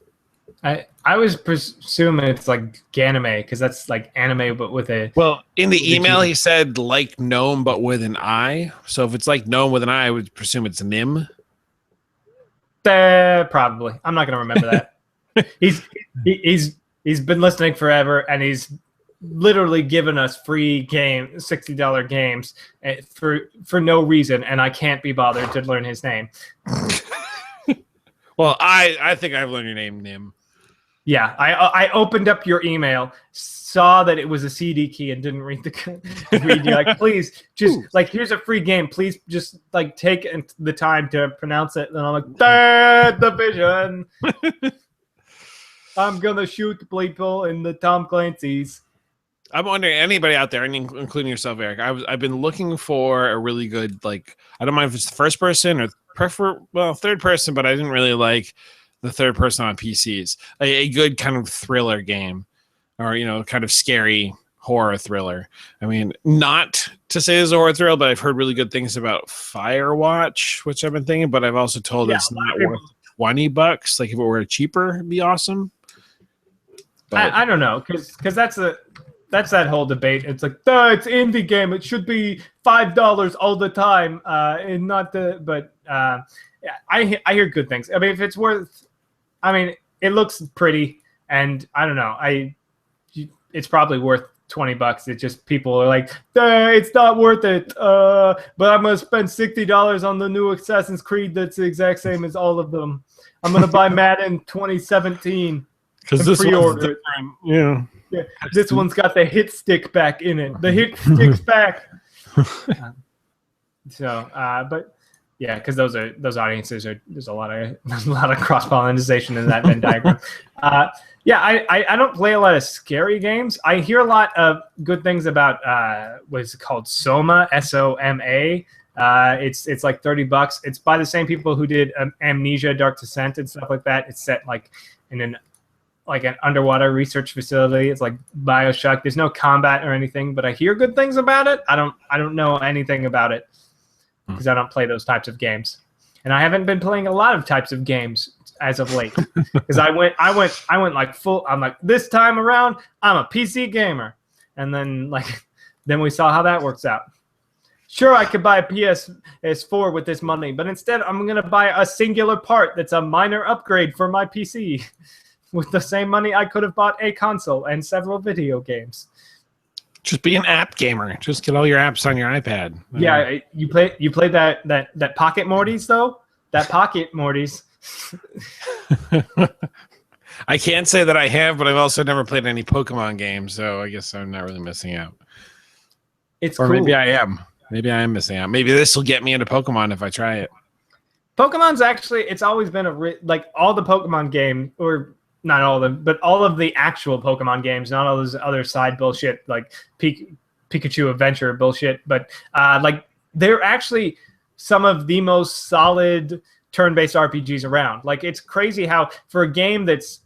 I was presuming it's like Ganime, because that's like anime but with a... Well, in the email he said like gnome but with an I. So if it's like gnome with an I would presume it's Nim. Probably. I'm not going to remember that. He's been listening forever, and he's literally given us free $60 games for no reason, and I can't be bothered to learn his name. Well, I think I've learned your name, Nim. Yeah, I opened up your email, saw that it was a CD key, and didn't read you like, please, just like, here's a free game. Please just like take the time to pronounce it. And I'm like, Third Division. I'm gonna shoot people in the Tom Clancy's. I'm wondering, anybody out there, including yourself, Eric, I've been looking for a really good, like, I don't mind if it's the first person or third person, but I didn't really like the third person on PCs. A good kind of thriller game, or, kind of scary horror thriller. I mean, not to say it's a horror thriller, but I've heard really good things about Firewatch, which I've been thinking, but I've also told it's not worth $20. Like, if it were cheaper, it'd be awesome. But I don't know, because that's that whole debate. It's like, it's indie game. It should be $5 all the time, and not the. But I hear good things. I mean, if it's worth, it looks pretty, and I don't know. It's probably worth $20. It's just people are like, it's not worth it. But I'm gonna spend $60 on the new Assassin's Creed that's the exact same as all of them. I'm gonna buy Madden 2017 because this pre-order it. Yeah. This one's got the hit stick back in it. The hit stick's back. But yeah, because those audiences are there's a lot of cross pollination in that Venn diagram. I don't play a lot of scary games. I hear a lot of good things about what is it called, Soma, SOMA. It's like $30. It's by the same people who did Amnesia, Dark Descent, and stuff like that. It's set like in an underwater research facility. It's like BioShock. There's no combat or anything, but I hear good things about it. I don't know anything about it because I don't play those types of games, and I haven't been playing a lot of types of games as of late because I went like full. I'm like, this time around I'm a PC gamer, and then we saw how that works out. Sure, I could buy a PS4 with this money, but instead I'm gonna buy a singular part that's a minor upgrade for my PC. With the same money, I could have bought a console and several video games. Just be an app gamer. Just get all your apps on your iPad. Yeah, you play that Pocket Mortys though. That Pocket Mortys. I can't say that I have, but I've also never played any Pokemon games, so I guess I'm not really missing out. It's or cool. Maybe I am. Maybe I am missing out. Maybe this will get me into Pokemon if I try it. Pokemon's actually, it's always been all the Pokemon game, or not all of them, but all of the actual Pokemon games, not all those other side bullshit like Pikachu Adventure bullshit, but they're actually some of the most solid turn-based RPGs around. Like, it's crazy how for a game that's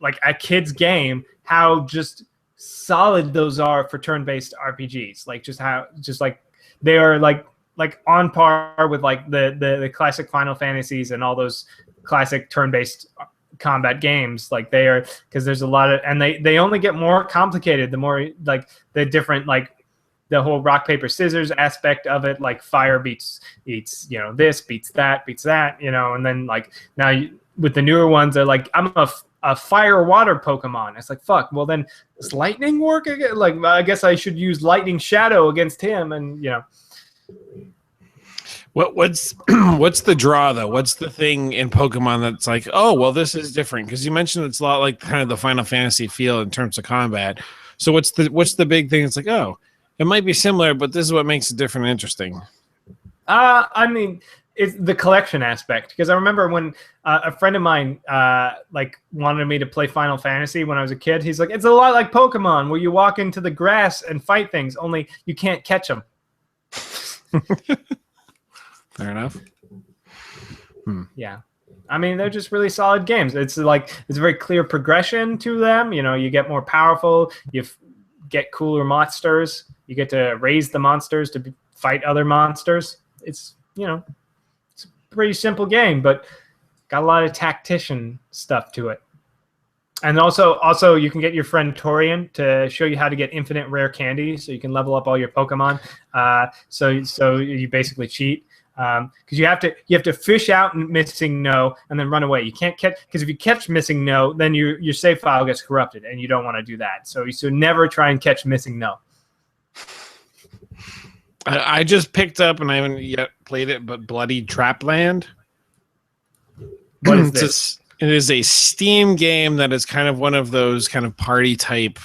like a kid's game, how just solid those are for turn-based RPGs. Like just they are like on par with like the classic Final Fantasies and all those classic turn-based combat games. Like they are, because there's a lot of, and they only get more complicated the more like the different, like the whole rock paper scissors aspect of it, like fire beats this beats that, and then like now with the newer ones they're like, I'm a fire water Pokemon. It's like, fuck, well then does lightning work again? Like, I guess I should use lightning shadow against him, and What's the draw though? What's the thing in Pokemon that's like, oh well, this is different? Because you mentioned it's a lot like kind of the Final Fantasy feel in terms of combat. So what's the big thing? It's like, oh, it might be similar, but this is what makes it different and interesting. I mean, it's the collection aspect, because I remember when a friend of mine wanted me to play Final Fantasy when I was a kid. He's like, it's a lot like Pokemon where you walk into the grass and fight things, only you can't catch them. Fair enough. Yeah. I mean, they're just really solid games. It's like, it's a very clear progression to them. You get more powerful. You get cooler monsters. You get to raise the monsters to fight other monsters. It's, it's a pretty simple game, but got a lot of tactician stuff to it. And also you can get your friend Torian to show you how to get infinite rare candy, so you can level up all your Pokemon. So you basically cheat. Because you have to fish out Missing No and then run away. You can't catch, because if you catch Missing No, then your save file gets corrupted, and you don't want to do that. So never try and catch Missing No. I just picked up, and I haven't yet played it, but Bloody Trapland. What is this? It is a Steam game that is kind of one of those kind of party type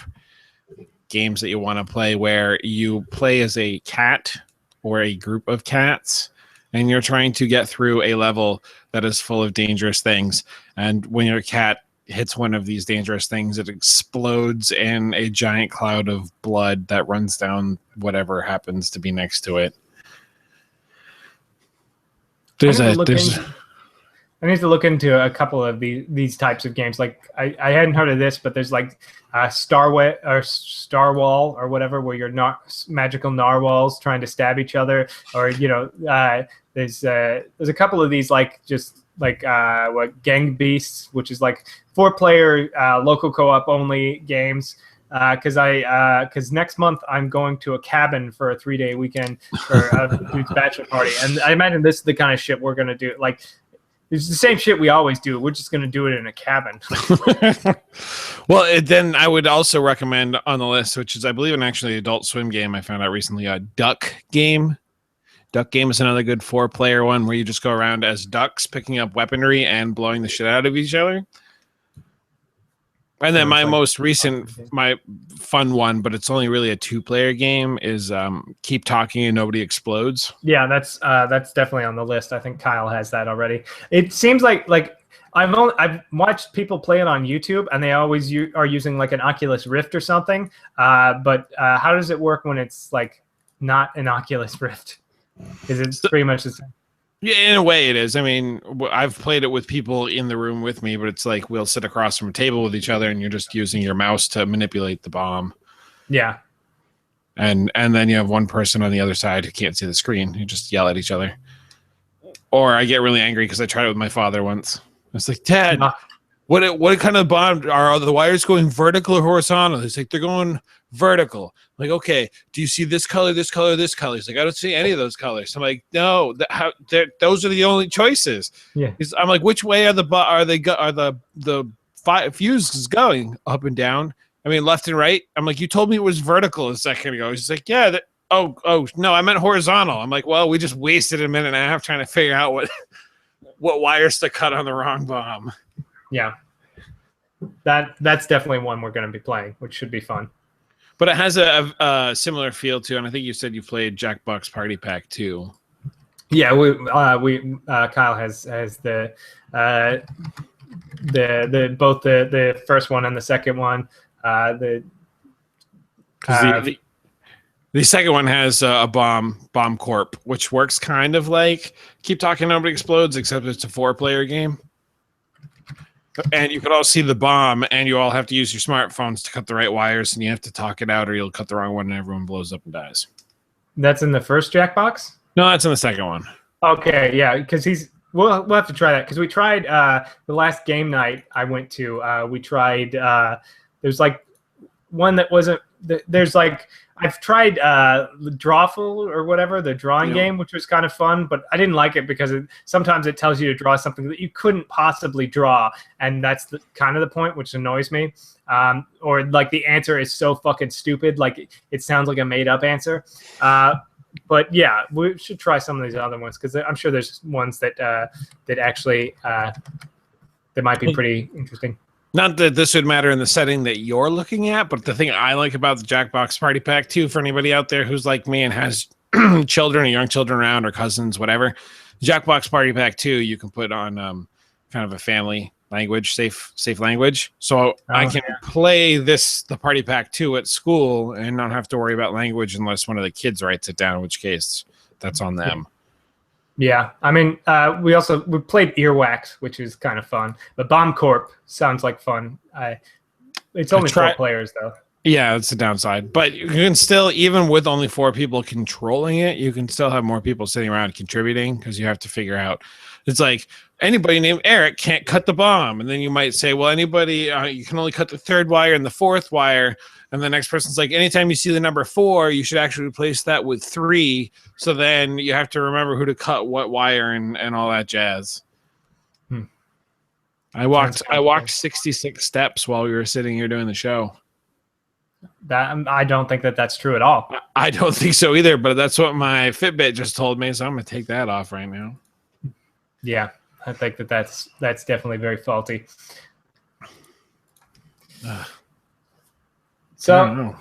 games that you want to play, where you play as a cat or a group of cats, and you're trying to get through a level that is full of dangerous things. And when your cat hits one of these dangerous things, it explodes in a giant cloud of blood that runs down whatever happens to be next to it. I need to look into a couple of these types of games. Like I hadn't heard of this, but there's like Star Wall or whatever, where you're not magical narwhals trying to stab each other, or there's a couple of these, like just like Gang Beasts, which is like 4-player local co-op only games. Because next month I'm going to a cabin for a 3-day weekend for a dude's bachelor party, and I imagine this is the kind of shit we're gonna do. Like, It's the same shit we always do. We're just going to do it in a cabin. Well, then I would also recommend on the list, which is, I believe, an actually Adult Swim game I found out recently, a Duck Game. Duck Game is another good 4-player one where you just go around as ducks, picking up weaponry and blowing the shit out of each other. And then my most recent, my fun one, but it's only really a 2-player game, is Keep Talking and Nobody Explodes. Yeah, that's definitely on the list. I think Kyle has that already. It seems like I've watched people play it on YouTube, and they always are using like an Oculus Rift or something. But how does it work when it's like not an Oculus Rift? Is it pretty much the same? Yeah, in a way it is. I mean, I've played it with people in the room with me, but it's like we'll sit across from a table with each other and you're just using your mouse to manipulate the bomb. Yeah. And then you have one person on the other side who can't see the screen. You just yell at each other. Or I get really angry because I tried it with my father once. I was like, Dad, what kind of bomb are the wires going vertical or horizontal? He's like, they're going vertical. I'm like, okay, do you see this color, this color, this color? He's like, I don't see any of those colors. I'm like, no, those are the only choices. Yeah. I'm like, which way are the fuses going? Up and down? I mean, left and right? I'm like, you told me it was vertical a second ago. He's like, yeah. Oh no, I meant horizontal. I'm like, well, we just wasted a minute and a half trying to figure out what wires to cut on the wrong bomb. Yeah. That's definitely one we're going to be playing, which should be fun. But it has a similar feel too, and I think you said you played Jackbox Party Pack 2. Yeah, Kyle has the both the first one and the second one. The second one has a bomb corp, which works kind of like Keep Talking Nobody Explodes, except it's a 4-player game. And you could all see the bomb, and you all have to use your smartphones to cut the right wires, and you have to talk it out, or you'll cut the wrong one, and everyone blows up and dies. That's in the first Jackbox? No, that's in the second one. Okay, yeah, because we'll have to try that, because we tried the last game night I went to. We tried there's like one that wasn't. There's like I've tried Drawful or whatever, the drawing game, which was kind of fun, but I didn't like it because sometimes it tells you to draw something that you couldn't possibly draw, and that's kind of the point, which annoys me. Or like the answer is so fucking stupid, like it sounds like a made-up answer. But yeah, we should try some of these other ones because I'm sure there's ones that actually that might be pretty interesting. Not that this would matter in the setting that you're looking at, but the thing I like about the Jackbox Party Pack 2, for anybody out there who's like me and has children or young children around or cousins, whatever, Jackbox Party Pack 2, you can put on kind of a family language, safe language. So I can play the Party Pack 2 at school and not have to worry about language unless one of the kids writes it down, in which case that's on them. Yeah, I mean, we played Earwax, which is kind of fun. But Bomb Corp sounds like fun. It's only 4 players, though. Yeah, that's the downside. But you can still, even with only 4 people controlling it, you can still have more people sitting around contributing because you have to figure out. It's like anybody named Eric can't cut the bomb. And then you might say, well, anybody, you can only cut the 3rd wire and the 4th wire. And the next person's like, anytime you see the number 4, you should actually replace that with 3. So then you have to remember who to cut what wire and all that jazz. I walked 66 steps while we were sitting here doing the show. I don't think that's true at all. I don't think so either, but that's what my Fitbit just told me, so I'm going to take that off right now. Yeah, I think that's definitely very faulty. So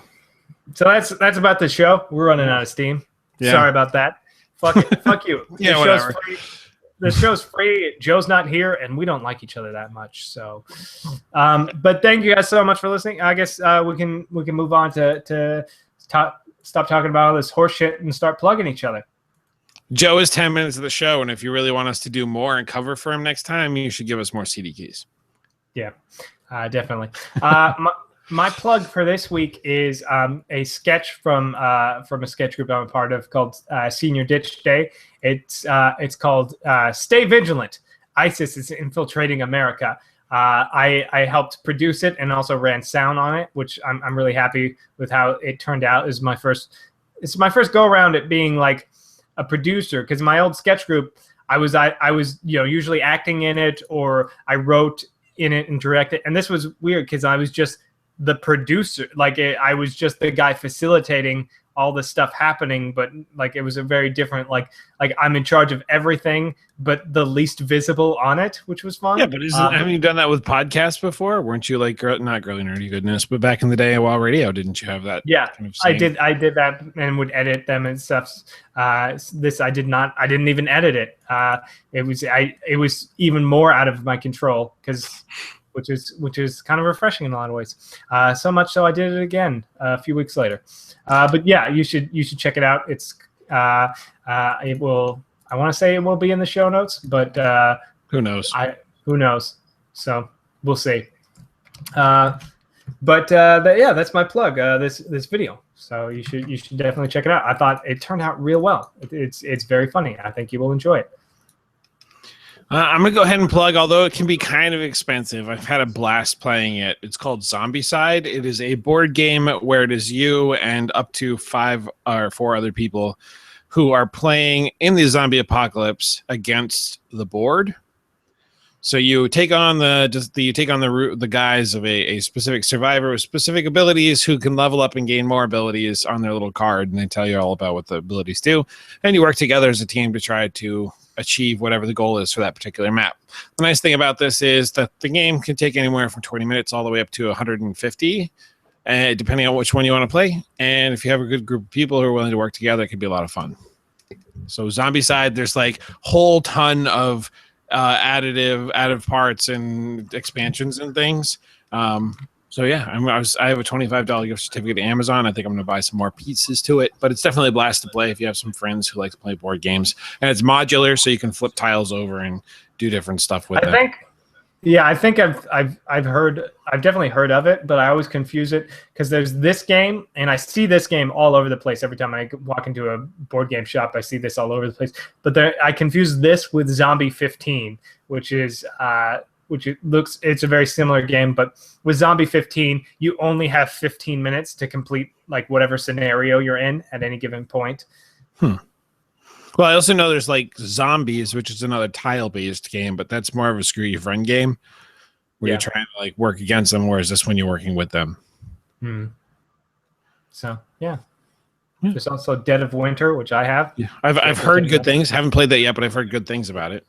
that's about the show. We're running out of steam. Yeah. Sorry about that. Fuck it. Fuck you. Yeah, whatever. The show's free. Joe's not here, and we don't like each other that much. So, but thank you guys so much for listening. I guess we can move on to stop talking about all this horse shit and start plugging each other. Joe is 10 minutes of the show, and if you really want us to do more and cover for him next time, you should give us more CD keys. Yeah, definitely. My plug for this week is a sketch from a sketch group I'm a part of called Senior Ditch Day. It's called Stay Vigilant. ISIS is infiltrating America. I helped produce it and also ran sound on it, which I'm really happy with how it turned out. It's my first go around at being like a producer, because my old sketch group, I was usually acting in it, or I wrote in it and directed. And this was weird because I was just the producer. Like I was just the guy facilitating all this stuff happening, but like it was a very different like I'm in charge of everything but the least visible on it, which was fun. Yeah, but haven't you done that with podcasts before? Weren't you like not Girly Nerdy Goodness, but back in the day while radio, didn't you have that? Yeah, kind of I did that and would edit them and stuff. This I did not. I didn't even edit it. It was even more out of my control which is kind of refreshing in a lot of ways. So much so I did it again a few weeks later. But yeah, you should check it out. It's it will. I want to say it will be in the show notes, but who knows? Who knows? So we'll see. Yeah, that's my plug. This video. So you should definitely check it out. I thought it turned out real well. It's very funny. I think you will enjoy it. I'm going to go ahead and plug, although it can be kind of expensive. I've had a blast playing it. It's called Zombicide. It is a board game where it is you and up to 5 or 4 other people who are playing in the zombie apocalypse against the board. So you take on the guise of a specific survivor with specific abilities who can level up and gain more abilities on their little card, and they tell you all about what the abilities do. And you work together as a team to try to achieve whatever the goal is for that particular map. The nice thing about this is that the game can take anywhere from 20 minutes all the way up to 150, depending on which one you want to play. And if you have a good group of people who are willing to work together, it can be a lot of fun. So Zombicide, there's like whole ton of additive parts and expansions and things. So yeah, I have a $25 gift certificate to Amazon. I think I'm going to buy some more pieces to it, but it's definitely a blast to play if you have some friends who like to play board games. And it's modular, so you can flip tiles over and do different stuff with it. I think I've definitely heard of it, but I always confuse it because there's this game, and I see this game all over the place. Every time I walk into a board game shop, I see this all over the place. But I confuse this with Zombie 15, which is it's a very similar game, but with Zombie 15, you only have 15 minutes to complete like whatever scenario you're in at any given point. Well, I also know there's like Zombies, which is another tile-based game, but that's more of a screw your friend game where you're trying to like work against them, whereas this one you're working with them. So yeah. There's also Dead of Winter, which I have. Yeah, I've heard good things. Haven't played that yet, but I've heard good things about it.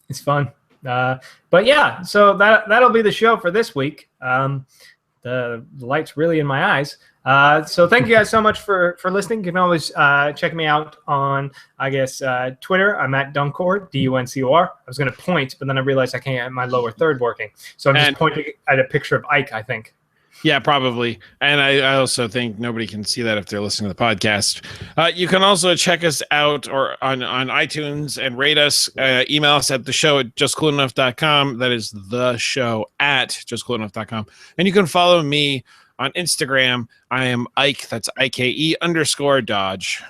It's fun. But yeah, so that'll be the show for this week. The light's really in my eyes. So thank you guys so much for listening. You can always check me out on, I guess, Twitter. I'm at Duncor, D-U-N-C-O-R. I was going to point, but then I realized I can't have my lower third working. So I'm just pointing at a picture of Ike, I think. Yeah, probably. And I also think nobody can see that if they're listening to the podcast. You can also check us out or on iTunes and rate us. Email us at theshow@justcoolenough.com. That is the show at justcoolenough.com. And you can follow me on Instagram. I am Ike. That's IKE_Dodge.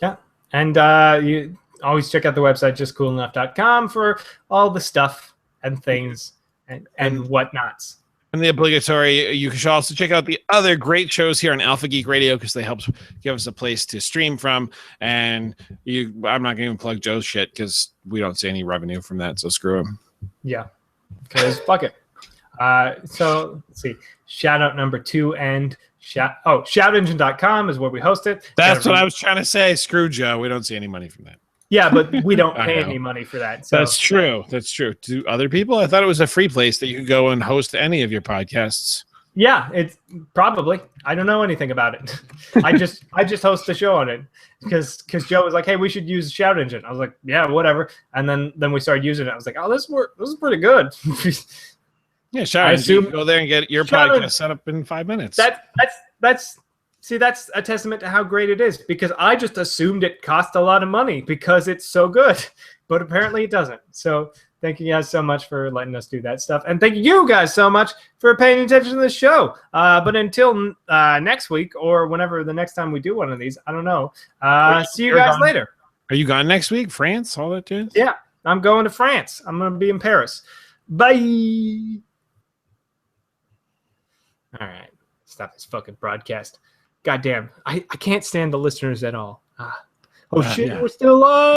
Yeah. And you always check out the website, justcoolenough.com, for all the stuff and things and whatnots. And the obligatory, you should also check out the other great shows here on Alpha Geek Radio because they help give us a place to stream from. And I'm not going to even plug Joe's shit because we don't see any revenue from that, so screw him. Yeah, because fuck it. So let's see. Shout out number 2 and shoutengine.com is where we host it. That's what I was trying to say. Screw Joe. We don't see any money from that. Yeah, but we don't pay any money for that. So. That's true. That's true. To other people, I thought it was a free place that you could go and host any of your podcasts. Yeah, it's probably. I don't know anything about it. I just host the show on it because Joe was like, "Hey, we should use Shout Engine." I was like, "Yeah, whatever." And then we started using it. I was like, "Oh, this is pretty good." Yeah, Shout Engine. You can go there and get your podcast set up in 5 minutes. That's a testament to how great it is, because I just assumed it cost a lot of money because it's so good, but apparently it doesn't. So thank you guys so much for letting us do that stuff. And thank you guys so much for paying attention to the show. But until next week or whenever the next time we do one of these, I don't know. See you guys later. Are you gone next week? France? All that jazz? Yeah, I'm going to France. I'm going to be in Paris. Bye. All right. Stop this fucking broadcast. Goddamn, I can't stand the listeners at all. Shit, yeah. We're still alive.